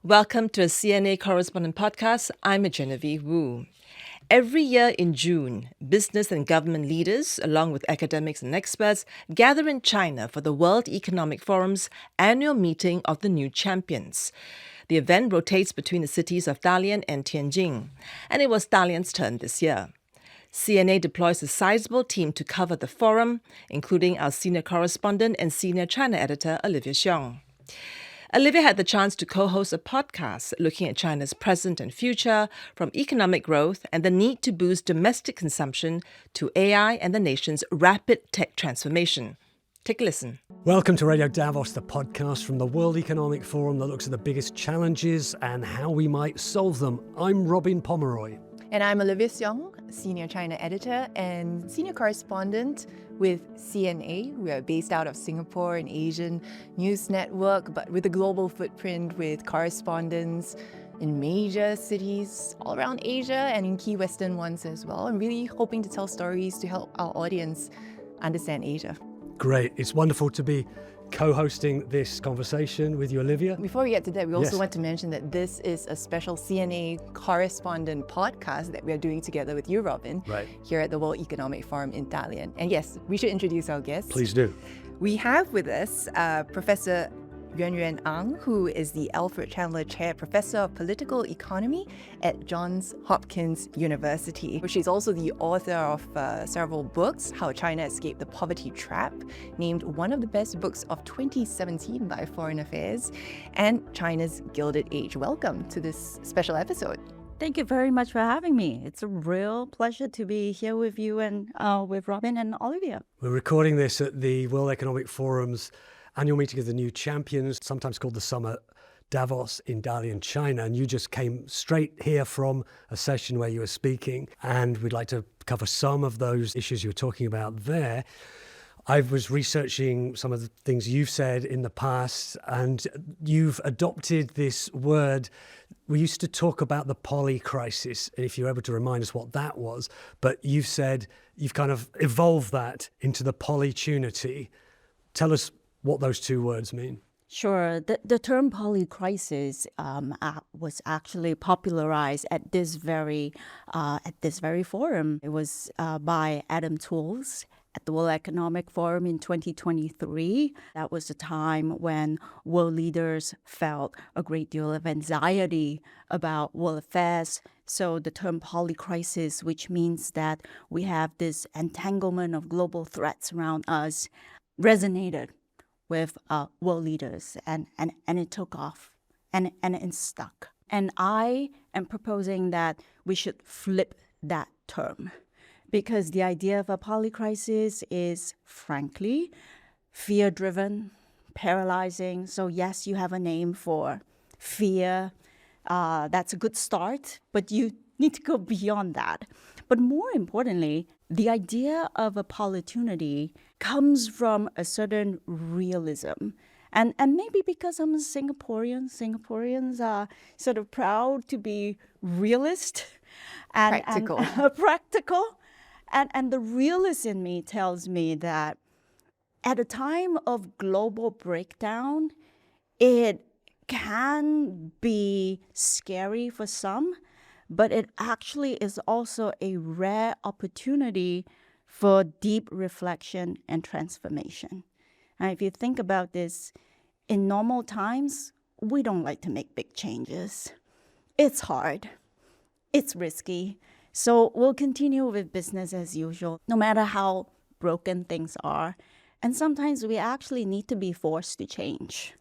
Welcome to a CNA Correspondent podcast. I'm Genevieve Wu. Every year in June, business and government leaders, along with academics and experts, gather in China for the World Economic Forum's annual meeting of the New Champions. The event rotates between the cities of Dalian and Tianjin, and it was Dalian's turn this year. CNA deploys a sizable team to cover the forum, including our senior correspondent and senior China editor, Olivia Siong. Olivia had the chance to co-host a podcast looking at China's present and future, from economic growth and the need to boost domestic consumption to AI and the nation's rapid tech transformation. Take a listen. Welcome to Radio Davos, the podcast from the World Economic Forum that looks at the biggest challenges and how we might solve them. I'm Robin Pomeroy. And I'm Olivia Siong, Senior China Editor and Senior Correspondent with CNA. We are based out of Singapore, an Asian news network, but with a global footprint with correspondents in major cities all around Asia and in key Western ones as well. I'm really hoping to tell stories to help our audience understand Asia. Great. It's wonderful to be co-hosting this conversation with you, Olivia. Before we get to that, we also want to mention that this is a special CNA Correspondent podcast that we are doing together with you, Robin, here at the World Economic Forum in Dalian. And yes, we should introduce our guests. Please do. We have with us Professor Yuen Yuen Ang, who is the Alfred Chandler Chair Professor of Political Economy at Johns Hopkins University. She's also the author of several books, How China Escaped the Poverty Trap, named one of the best books of 2017 by Foreign Affairs, and China's Gilded Age. Welcome to this special episode. Thank you very much for having me. It's a real pleasure to be here with you and with Robin and Olivia. We're recording this at the World Economic Forum's annual meeting of the New Champions, sometimes called the Summer Davos in Dalian, China. And you just came straight here from a session where you were speaking, and we'd like to cover some of those issues you were talking about there. I was researching some of the things you've said in the past, and you've adopted this word. We used to talk about the polycrisis, and if you're able to remind us what that was, but you've said you've kind of evolved that into the polytunity. Tell us what those two words mean. Sure. The term polycrisis was actually popularized at this very forum. It was by Adam Tools at the World Economic Forum in 2023. That was the time when world leaders felt a great deal of anxiety about world affairs. So the term polycrisis, which means that we have this entanglement of global threats around us, resonated with world leaders, and it took off, and it stuck. And I am proposing that we should flip that term, because the idea of a polycrisis is, frankly, fear-driven, paralyzing. So yes, you have a name for fear. That's a good start, but you need to go beyond that. But more importantly, the idea of a polytunity comes from a certain realism. And maybe because I'm a Singaporean, Singaporeans are sort of proud to be realist and practical. And the realist in me tells me that at a time of global breakdown, it can be scary for some, but it actually is also a rare opportunity for deep reflection and transformation. And if you think about this, in normal times, we don't like to make big changes. It's hard. It's risky. So we'll continue with business as usual, no matter how broken things are. And sometimes we actually need to be forced to change.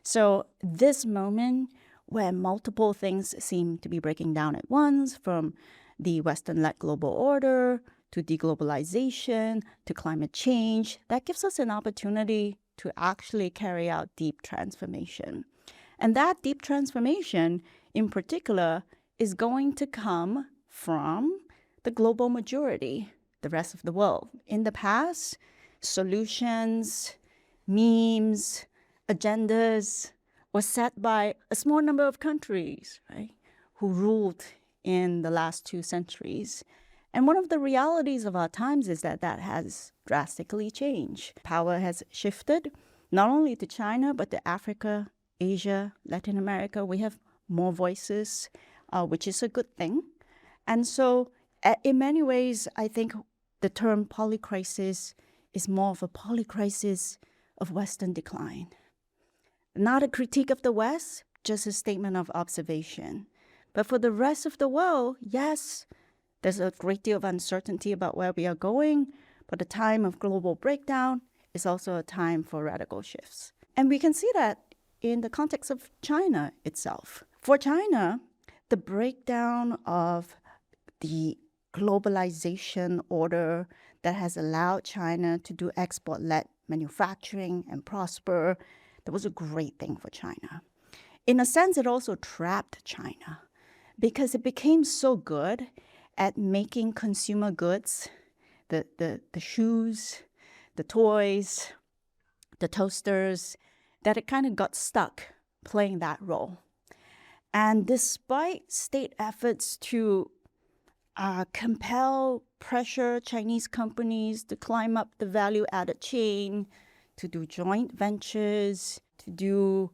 So this moment where multiple things seem to be breaking down at once, from the Western-led global order to deglobalization to climate change, that gives us an opportunity to actually carry out deep transformation. And that deep transformation, in particular, is going to come from the global majority, the rest of the world. In the past, solutions, memes, agendas were set by a small number of countries, right, who ruled in the last 2 centuries. And one of the realities of our times is that that has drastically changed. Power has shifted not only to China, but to Africa, Asia, Latin America, we have more voices, which is a good thing. And so in many ways, I think the term polycrisis is more of a polycrisis of Western decline. Not a critique of the West, just a statement of observation. But for the rest of the world, yes, there's a great deal of uncertainty about where we are going, but the time of global breakdown is also a time for radical shifts. And we can see that in the context of China itself. For China, the breakdown of the globalization order that has allowed China to do export-led manufacturing and prosper, that was a great thing for China. In a sense, it also trapped China because it became so good at making consumer goods, the shoes, the toys, the toasters, that it kind of got stuck playing that role. And despite state efforts to compel, pressure Chinese companies to climb up the value-added chain, to do joint ventures, to do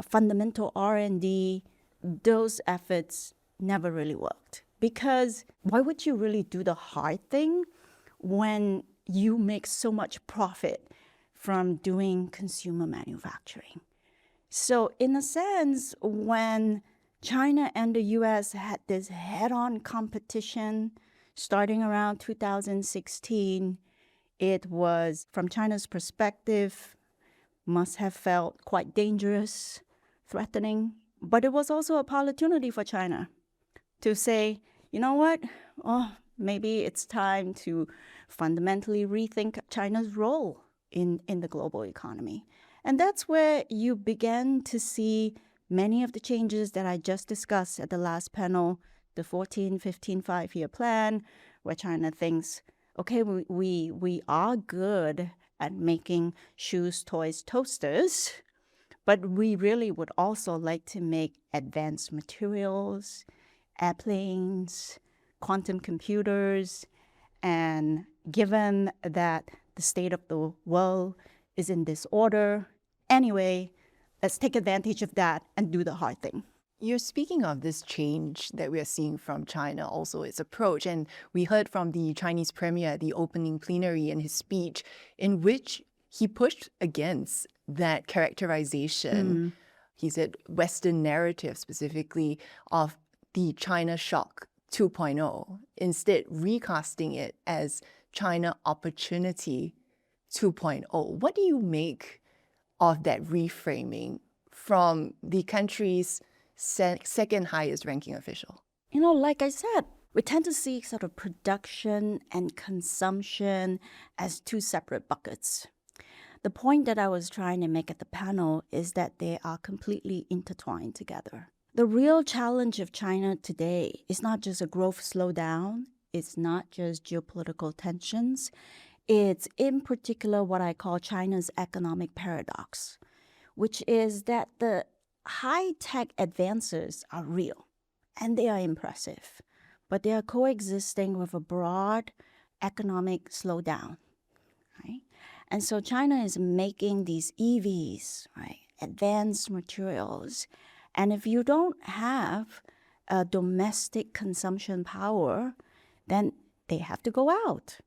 fundamental R&D, those efforts never really worked. Because why would you really do the hard thing when you make so much profit from doing consumer manufacturing? So in a sense, when China and the US had this head-on competition starting around 2016, it was, from China's perspective, must have felt quite dangerous, threatening. But it was also a opportunity for China to say, you know what? Oh, maybe it's time to fundamentally rethink China's role in the global economy. And that's where you began to see many of the changes that I just discussed at the last panel, the 14, 15, 5-year plan, where China thinks, okay, we are good at making shoes, toys, toasters, but we really would also like to make advanced materials, airplanes, quantum computers, and given that the state of the world is in disorder, anyway, let's take advantage of that and do the hard thing. You're speaking of this change that we are seeing from China, also its approach. And we heard from the Chinese premier at the opening plenary in his speech, in which he pushed against that characterization. He said Western narrative specifically of the China shock 2.0, instead recasting it as China opportunity 2.0. What do you make of that reframing from the country's second highest ranking official? You know, like I said, we tend to see sort of production and consumption as two separate buckets. The point that I was trying to make at the panel is that they are completely intertwined together. The real challenge of China today is not just a growth slowdown, it's not just geopolitical tensions, it's in particular what I call China's economic paradox, which is that the high-tech advances are real and they are impressive, but they are coexisting with a broad economic slowdown, right? And so China is making these EVs, right, advanced materials, and if you don't have a domestic consumption power, then they have to go out.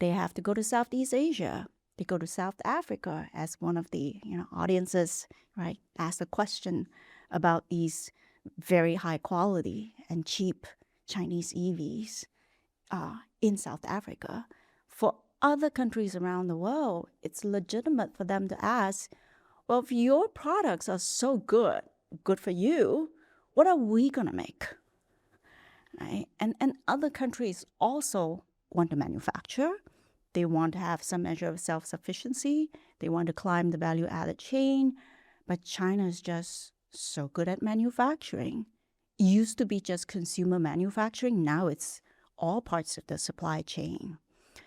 They have to go to Southeast Asia. They go to South Africa, as one of the audiences, right, asked a question about these very high quality and cheap Chinese EVs in South Africa. For other countries around the world, it's legitimate for them to ask, well, if your products are so good for you, what are we going to make? Right? And other countries also want to manufacture. They want to have some measure of self-sufficiency. They want to climb the value-added chain. But China is just so good at manufacturing. It used to be just consumer manufacturing. Now it's all parts of the supply chain.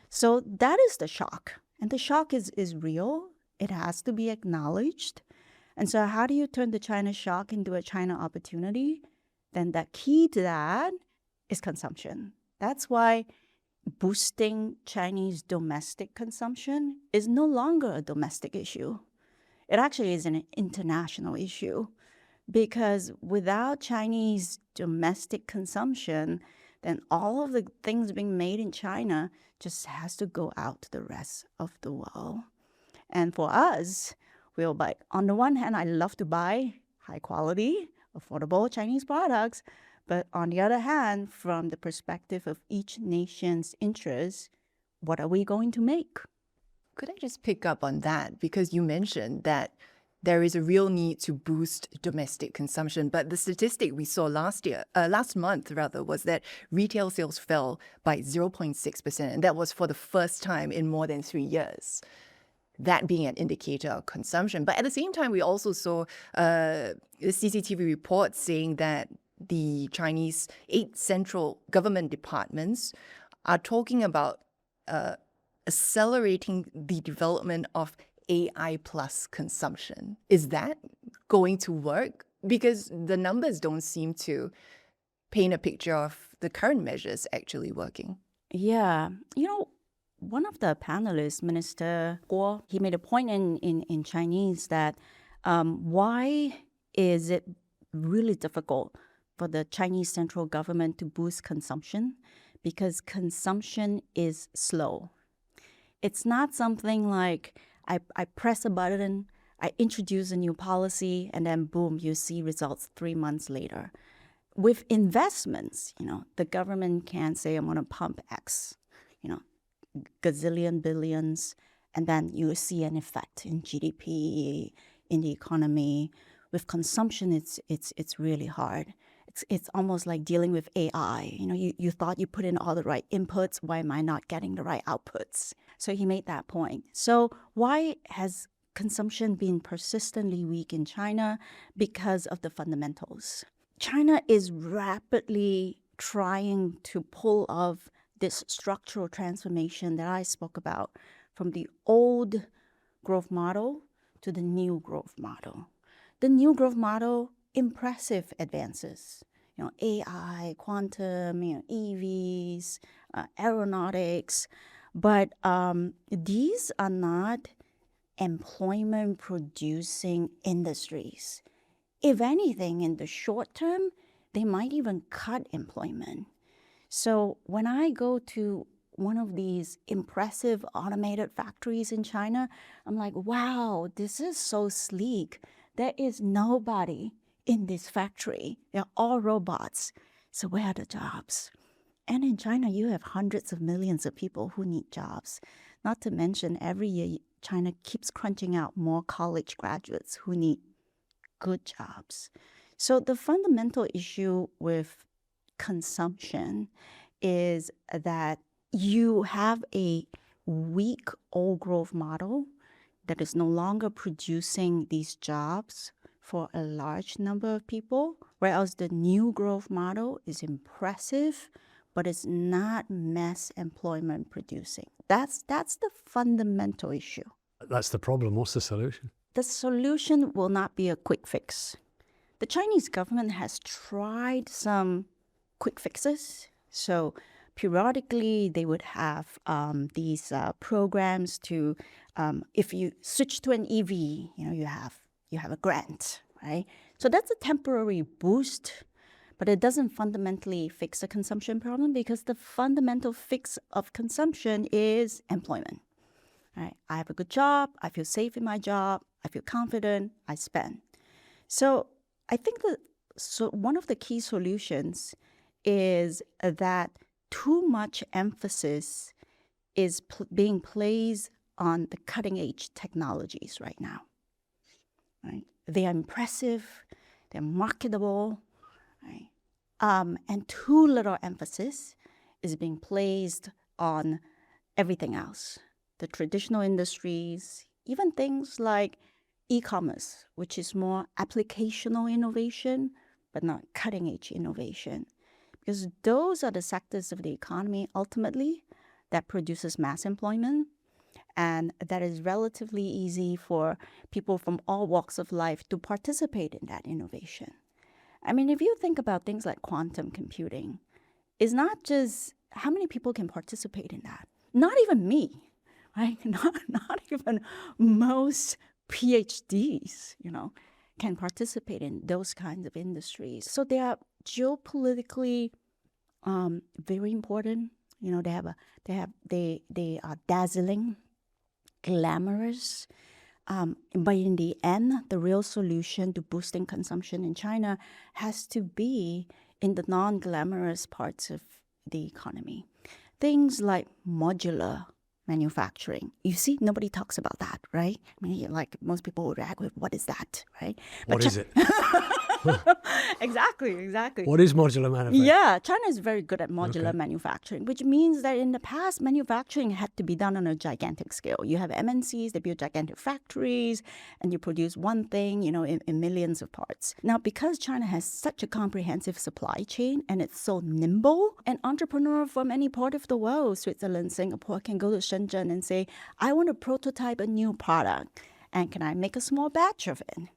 So that is the shock. And the shock is real. It has to be acknowledged. And so how do you turn the China shock into a China opportunity? Then the key to that is consumption. That's why boosting Chinese domestic consumption is no longer a domestic issue. It actually is an international issue because without Chinese domestic consumption, then all of the things being made in China just has to go out to the rest of the world. And for us, we'll buy, on the one hand, I love to buy high quality, affordable Chinese products. But on the other hand, from the perspective of each nation's interests, what are we going to make? Could I just pick up on that? Because you mentioned that there is a real need to boost domestic consumption. But the statistic we saw last month, was that retail sales fell by 0.6%. And that was for the first time in more than 3 years. That being an indicator of consumption. But at the same time, we also saw the CCTV report saying that the Chinese 8 central government departments are talking about accelerating the development of AI plus consumption. Is that going to work? Because the numbers don't seem to paint a picture of the current measures actually working. Yeah. One of the panelists, Minister Guo, he made a point in Chinese that why is it really difficult for the Chinese central government to boost consumption? Because consumption is slow. It's not something like I press a button, I introduce a new policy, and then boom, you see results 3 months later. With investments, the government can say, I'm going to pump X, gazillion billions, and then you see an effect in GDP, in the economy. With consumption, it's really hard. It's almost like dealing with AI. You thought you put in all the right inputs. Why am I not getting the right outputs? So he made that point. So why has consumption been persistently weak in China? Because of the fundamentals. China is rapidly trying to pull off this structural transformation that I spoke about from the old growth model to the new growth model. The new growth model, impressive advances, AI, quantum, EVs, aeronautics, but these are not employment producing industries. If anything, in the short term, they might even cut employment. So when I go to one of these impressive automated factories in China, I'm like, wow, this is so sleek. There is nobody in this factory. They're all robots. So where are the jobs? And in China, you have hundreds of millions of people who need jobs. Not to mention, every year, China keeps crunching out more college graduates who need good jobs. So the fundamental issue with consumption is that you have a weak old growth model that is no longer producing these jobs for a large number of people, whereas the new growth model is impressive, but it's not mass employment producing. That's the fundamental issue. That's the problem. What's the solution? The solution will not be a quick fix. The Chinese government has tried some quick fixes. So periodically, they would have these programs to, if you switch to an EV, you have a grant, right? So that's a temporary boost, but it doesn't fundamentally fix the consumption problem because the fundamental fix of consumption is employment. Right? I have a good job, I feel safe in my job, I feel confident, I spend. So I think that one of the key solutions is that too much emphasis is being placed on the cutting edge technologies right now. Right? They are impressive, they're marketable, right? And too little emphasis is being placed on everything else. The traditional industries, even things like e-commerce, which is more applicational innovation, but not cutting edge innovation. Because those are the sectors of the economy, ultimately, that produces mass employment, and that is relatively easy for people from all walks of life to participate in that innovation. I mean, if you think about things like quantum computing, it's not just how many people can participate in that. Not even me, right? Not even most PhDs, can participate in those kinds of industries. So they are geopolitically very important. They are dazzling, glamorous. But in the end, the real solution to boosting consumption in China has to be in the non-glamorous parts of the economy. Things like modular manufacturing. You see, nobody talks about that, right? I mean, like most people would react with, what is that, right? What is it? Exactly. What is modular manufacturing? Yeah, China is very good at modular manufacturing, which means that in the past, manufacturing had to be done on a gigantic scale. You have MNCs, they build gigantic factories, and you produce one thing, in millions of parts. Now, because China has such a comprehensive supply chain and it's so nimble, an entrepreneur from any part of the world, Switzerland, Singapore, can go to Shenzhen and say, I want to prototype a new product, and can I make a small batch of it?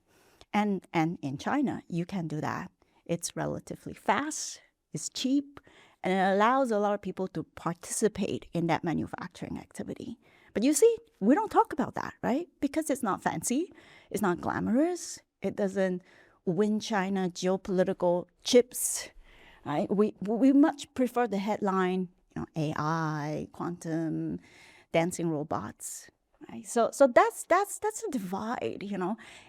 And in China, you can do that. It's relatively fast, it's cheap, and it allows a lot of people to participate in that manufacturing activity. But you see, we don't talk about that, right? Because it's not fancy, it's not glamorous, it doesn't win China geopolitical chips, right? We much prefer the headline, AI, quantum, dancing robots. Right? So that's a divide,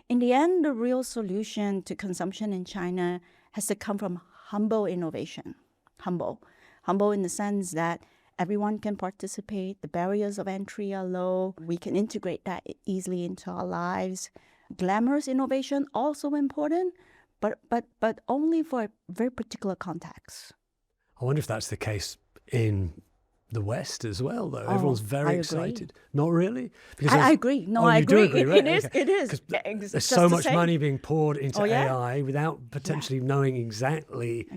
In the end, the real solution to consumption in China has to come from humble innovation. Humble in the sense that everyone can participate, the barriers of entry are low, we can integrate that easily into our lives. Glamorous innovation, also important, but only for a very particular context. I wonder if that's the case in the West as well, though. Everyone's very excited. Not really? Because I agree. No, I agree. You do agree, right? It is. Because there's so much money being poured into AI without potentially knowing exactly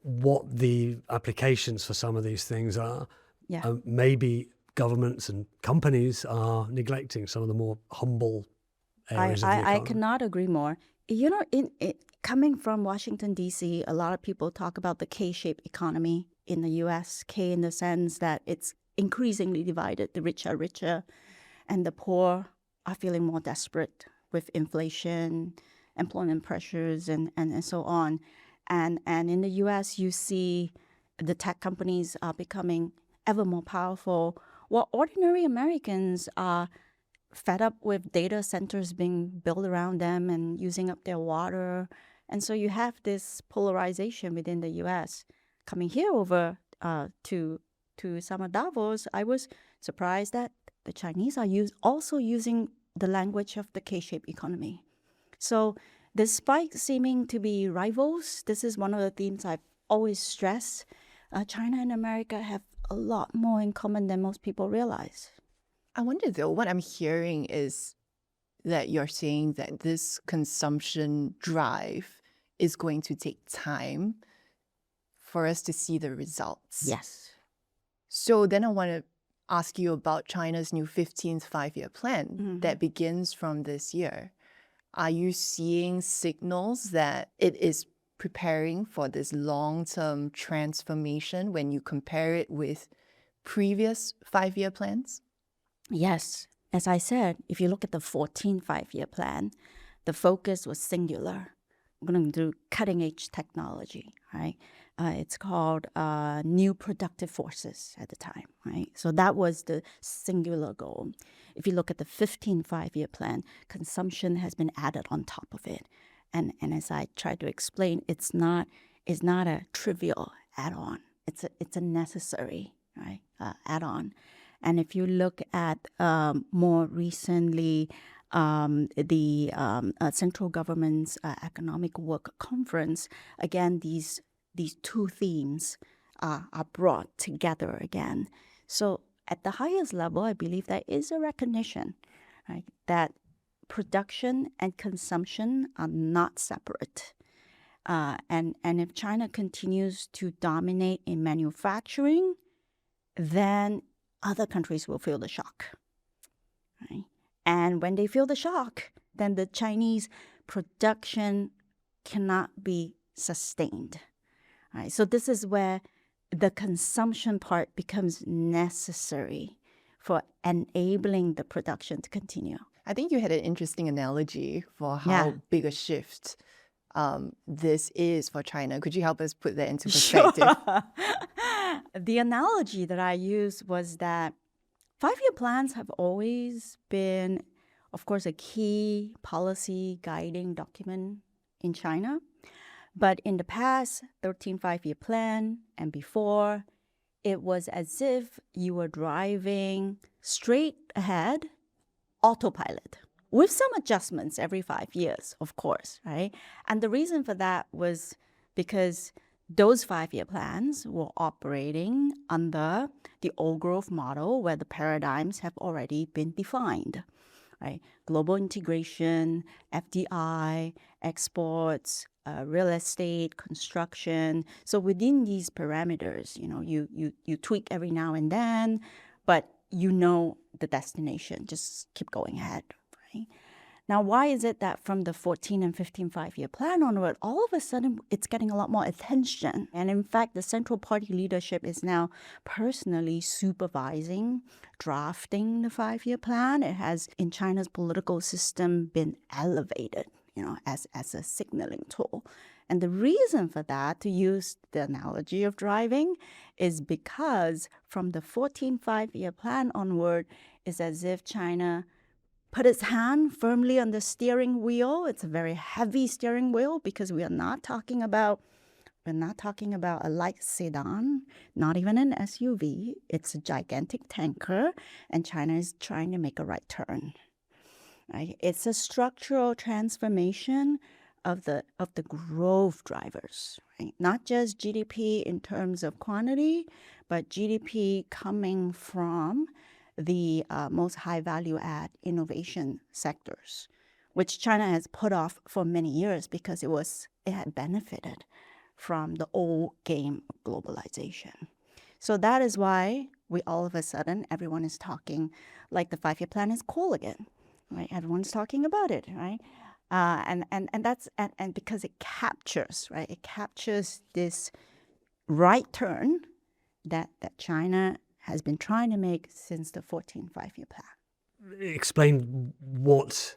what the applications for some of these things are. Yeah. Maybe governments and companies are neglecting some of the more humble areas of the economy. I cannot agree more. Coming from Washington, D.C., a lot of people talk about the K-shaped economy in the U.S., K in the sense that it's increasingly divided. The rich are richer, and the poor are feeling more desperate with inflation, employment pressures, and so on. And in the U.S., you see the tech companies are becoming ever more powerful, while ordinary Americans are fed up with data centers being built around them and using up their water. And so you have this polarization within the U.S. Coming here over to Summer Davos, I was surprised that the Chinese are also using the language of the K-shaped economy. So despite seeming to be rivals, this is one of the themes I've always stressed. China and America have a lot more in common than most people realize. I wonder, though, what I'm hearing is that you're saying that this consumption drive is going to take time for us to see the results. Yes. So then I want to ask you about China's new 15th five-year plan that begins from this year. Are you seeing signals that it is preparing for this long-term transformation when you compare it with previous five-year plans? Yes. As I said, if you look at the 14th five-year plan, the focus was singular. We're going to do cutting-edge technology, right? It's called new productive forces at the time, right? So that was the singular goal. If you look at the 15th five-year plan, consumption has been added on top of it. And as I tried to explain, it's not a trivial add-on. It's a necessary, right, add-on. And if you look at more recently, the central government's economic work conference, again, these two themes are brought together again. So at the highest level, I believe there is a recognition, right, that production and consumption are not separate. And if China continues to dominate in manufacturing, then other countries will feel the shock, right? And when they feel the shock, then the Chinese production cannot be sustained, right? So this is where the consumption part becomes necessary for enabling the production to continue. I think you had an interesting analogy for how Yeah. big a shift this is for China. Could you help us put that into Sure. perspective? The analogy that I used was that 5-year plans have always been, of course, a key policy guiding document in China. But in the past, 13 5-year plan and before, it was as if you were driving straight ahead, autopilot, with some adjustments every 5 years, of course, right? And the reason for that was because those 5-year plans were operating under the old growth model where the paradigms have already been defined, right? Global integration, FDI, exports, real estate, construction. So within these parameters, you tweak every now and then, but you know the destination. Just keep going ahead, right? Now, why is it that from the 14 and 15 5-year plan onward, all of a sudden it's getting a lot more attention? And in fact, the central party leadership is now personally supervising, drafting the 5-year plan. It has, in China's political system, been elevated, as a signaling tool. And the reason for that, to use the analogy of driving, is because from the 14 5-year plan onward, it's as if China put its hand firmly on the steering wheel. It's a very heavy steering wheel because we're not talking about a light sedan, not even an SUV. It's a gigantic tanker, and China is trying to make a right turn. Right? It's a structural transformation of the growth drivers, right? Not just GDP in terms of quantity, but GDP coming from the most high value add innovation sectors, which China has put off for many years because it had benefited from the old game of globalization. So that is why all of a sudden everyone is talking like the 5-year plan is cool again, right? Everyone's talking about it, right? And that's because it captures, right? It captures this right turn that China has been trying to make since the 14 5-year plan. Explain what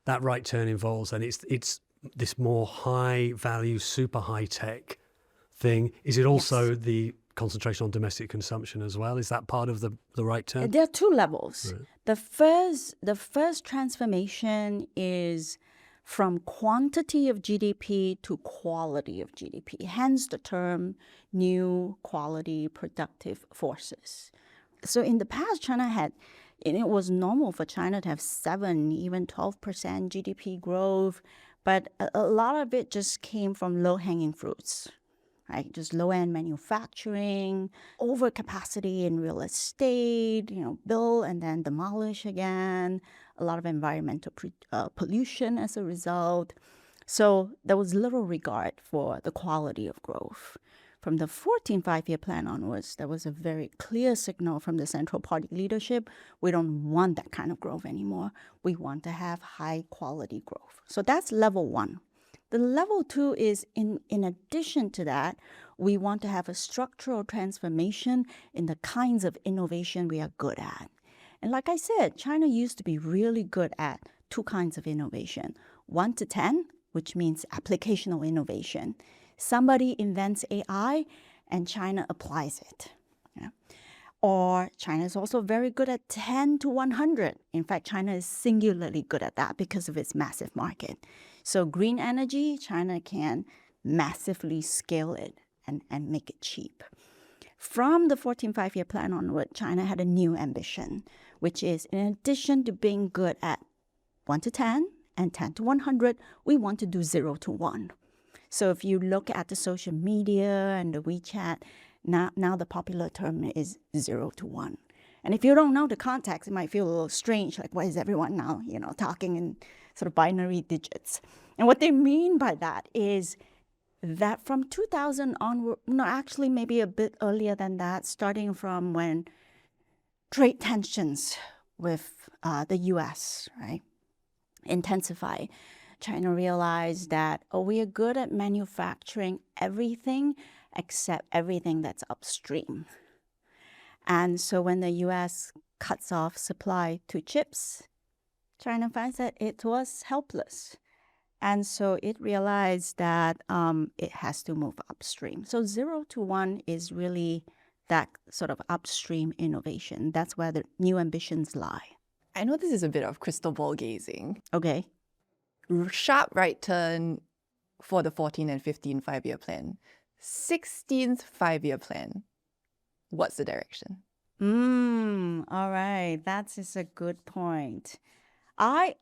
that right turn involves, and it's this more high value, super high tech thing. Is it also the concentration on domestic consumption as well? Is that part of the right turn? There are two levels. Right. The first transformation is from quantity of GDP to quality of GDP, hence the term new quality productive forces. So in the past, China had, and it was normal for China to have 7, even 12% GDP growth, but a lot of it just came from low-hanging fruits, right? Just low-end manufacturing, overcapacity in real estate, build and then demolish again, a lot of environmental pollution as a result. So there was little regard for the quality of growth. From the 14 5-year plan onwards, there was a very clear signal from the central party leadership. We don't want that kind of growth anymore. We want to have high quality growth. So that's level 1. The level 2 is in addition to that, we want to have a structural transformation in the kinds of innovation we are good at. And like I said, China used to be really good at 2 kinds of innovation. 1 to 10, which means applicational innovation. Somebody invents AI and China applies it. Yeah. Or China is also very good at 10 to 100. In fact, China is singularly good at that because of its massive market. So green energy, China can massively scale it and make it cheap. From the 14 5-year plan onward, China had a new ambition, which is in addition to being good at 1 to 10 and 10 to 100, we want to do 0 to 1. So if you look at the social media and the WeChat, now the popular term is 0 to 1. And if you don't know the context, it might feel a little strange, like why is everyone now, talking in sort of binary digits? And what they mean by that is that from 2000 onward, actually maybe a bit earlier than that, starting from when trade tensions with the US, right, intensify, China realized that, we are good at manufacturing everything except everything that's upstream. And so when the US cuts off supply to chips, China finds that it was helpless. And so it realized that it has to move upstream. So 0 to 1 is really that sort of upstream innovation. That's where the new ambitions lie. I know this is a bit of crystal ball gazing. Okay. Sharp right turn for the 14 and 15 5-year plan. 16th 5-year plan. What's the direction? All right. That is a good point. I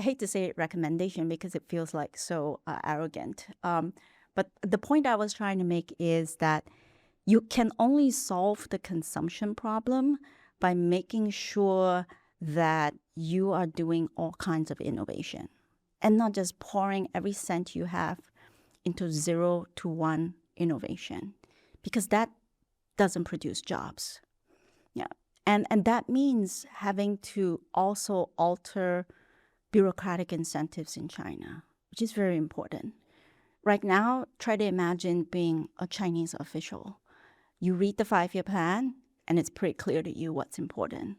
hate to say recommendation because it feels like so arrogant. But the point I was trying to make is that you can only solve the consumption problem by making sure that you are doing all kinds of innovation and not just pouring every cent you have into 0 to 1 innovation, because that doesn't produce jobs. Yeah. And that means having to also alter bureaucratic incentives in China, which is very important. Right now, try to imagine being a Chinese official. You read the 5-year plan, and it's pretty clear to you what's important.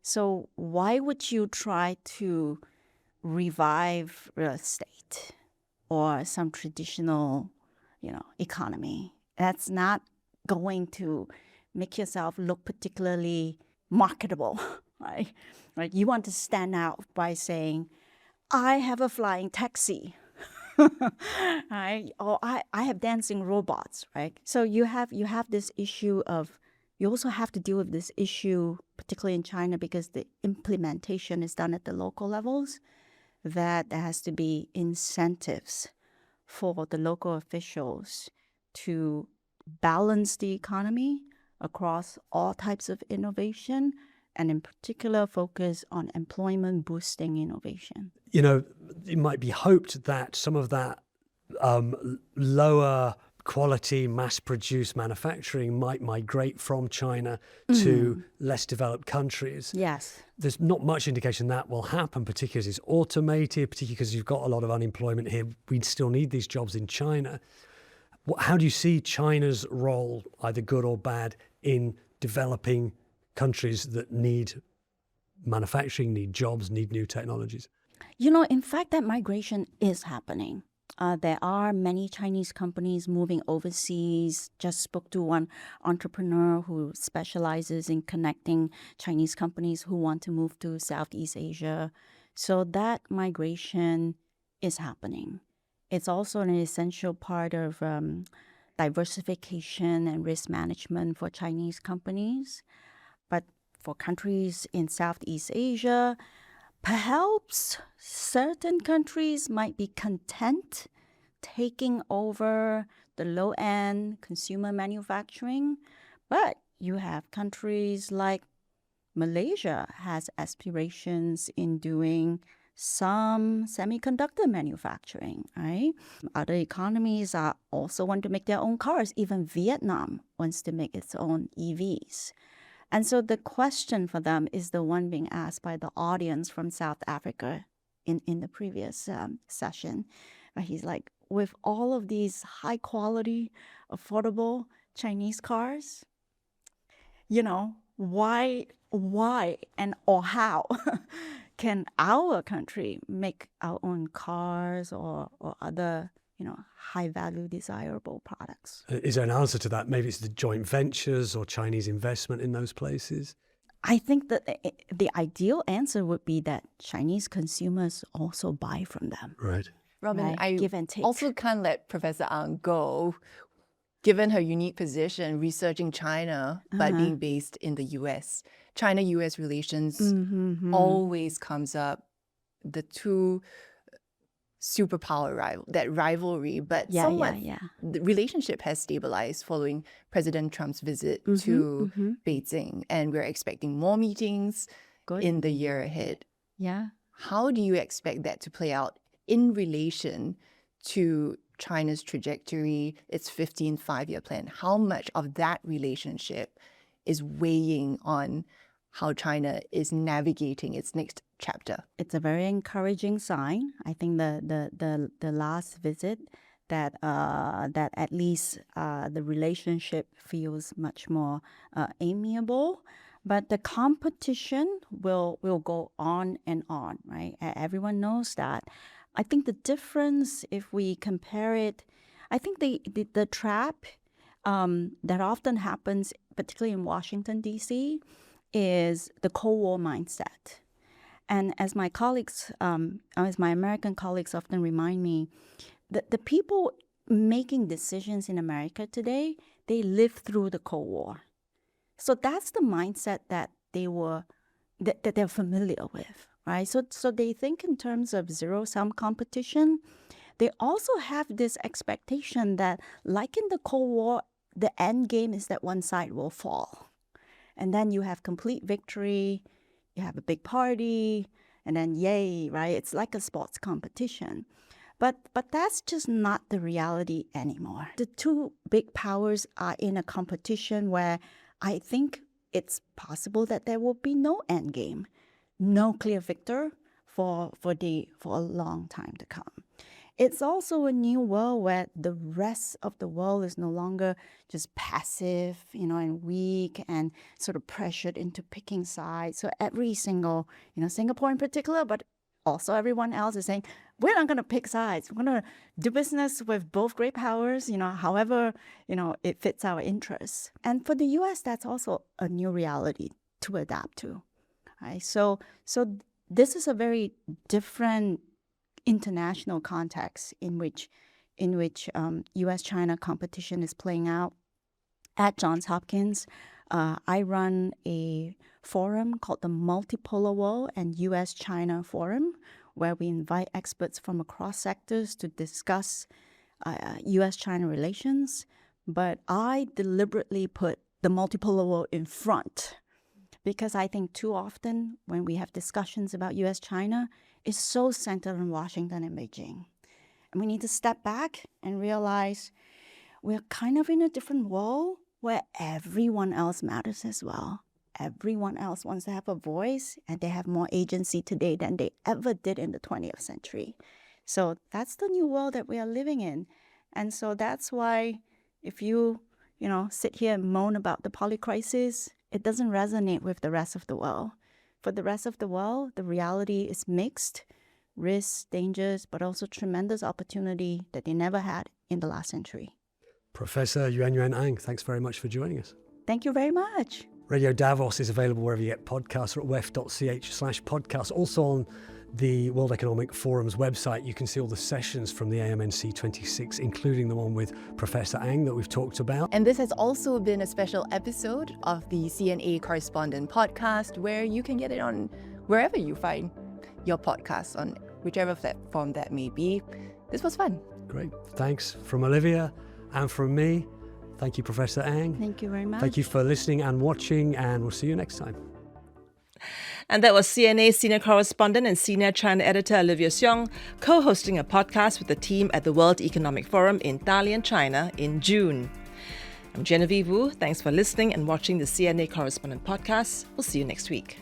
So why would you try to revive real estate or some traditional, economy? That's not going to make yourself look particularly marketable, right? Right? You want to stand out by saying, I have a flying taxi. Right? Or I have dancing robots, right? So you have this issue of, you also have to deal with this issue, particularly in China, because the implementation is done at the local levels, that there has to be incentives for the local officials to balance the economy across all types of innovation, and in particular focus on employment boosting innovation. It might be hoped that some of that lower quality mass-produced manufacturing might migrate from China to less developed countries. Yes. There's not much indication that will happen, particularly as it's automated, particularly because you've got a lot of unemployment here. We'd still need these jobs in China. How do you see China's role, either good or bad, in developing countries that need manufacturing, need jobs, need new technologies? In fact, that migration is happening. There are many Chinese companies moving overseas. Just spoke to one entrepreneur who specializes in connecting Chinese companies who want to move to Southeast Asia. So that migration is happening. It's also an essential part of diversification and risk management for Chinese companies. But for countries in Southeast Asia, perhaps certain countries might be content taking over the low-end consumer manufacturing, but you have countries like Malaysia has aspirations in doing some semiconductor manufacturing, right? Other economies also want to make their own cars. Even Vietnam wants to make its own EVs. And so the question for them is the one being asked by the audience from South Africa in the previous session. He's like, with all of these high quality, affordable Chinese cars, why and or how can our country make our own cars or other high value desirable products? Is there an answer to that? Maybe it's the joint ventures or Chinese investment in those places? I think that the ideal answer would be that Chinese consumers also buy from them. Right. Robin, Right. Give and take. also can't let Professor Ang go, given her unique position researching China, but being based in the US. China-US relations always comes up, the two superpower rivalry, but the relationship has stabilized following President Trump's visit to Beijing, and we're expecting more meetings in the year ahead. Yeah. How do you expect that to play out in relation to China's trajectory, its 15th 5-year plan? How much of that relationship is weighing on how China is navigating its next chapter? It's a very encouraging sign. I think the last visit that at least the relationship feels much more amiable. But the competition will go on and on, right? Everyone knows that. I think the difference, if we compare it, I think the trap that often happens, particularly in Washington, D.C., is the Cold War mindset. And as my colleagues, as my American colleagues often remind me, the people making decisions in America today, they lived through the Cold War. So that's the mindset that that they're familiar with, right? So they think in terms of zero-sum competition. They also have this expectation that, like in the Cold War, the end game is that one side will fall. And then you have complete victory, you have a big party, and then yay, right? It's like a sports competition. But that's just not the reality anymore. The two big powers are in a competition where I think it's possible that there will be no end game, no clear victor for a long time to come. It's also a new world where the rest of the world is no longer just passive, and weak and sort of pressured into picking sides. So every single, Singapore in particular, but also everyone else is saying, we're not going to pick sides. We're going to do business with both great powers, however, it fits our interests. And for the U.S., that's also a new reality to adapt to. Right? So this is a very different international context in which U.S.-China competition is playing out. At Johns Hopkins, I run a forum called the Multipolar World and U.S.-China Forum, where we invite experts from across sectors to discuss U.S.-China relations. But I deliberately put the multipolar world in front because I think too often when we have discussions about U.S.-China, it's so centered on Washington and Beijing. And we need to step back and realize we're kind of in a different world where everyone else matters as well. Everyone else wants to have a voice, and they have more agency today than they ever did in the 20th century. So that's the new world that we are living in. And so that's why if you sit here and moan about the polycrisis, it doesn't resonate with the rest of the world. For the rest of the world, the reality is mixed, risks, dangers, but also tremendous opportunity that they never had in the last century. Professor Yuen Yuen Ang, thanks very much for joining us. Thank you very much. Radio Davos is available wherever you get podcasts or at wef.ch/podcast. Also on the World Economic Forum's website, you can see all the sessions from the AMNC 26, including the one with Professor Ang that we've talked about. And this has also been a special episode of the CNA Correspondent podcast, where you can get it on wherever you find your podcasts, on whichever platform that may be. This was fun. Great. Thanks from Olivia and from me. Thank you, Professor Ang. Thank you very much. Thank you for listening and watching, and we'll see you next time. And that was CNA Senior Correspondent and Senior China Editor Olivia Siong, co-hosting a podcast with the team at the World Economic Forum in Dalian, China in June. I'm Genevieve Wu. Thanks for listening and watching the CNA Correspondent podcast. We'll see you next week.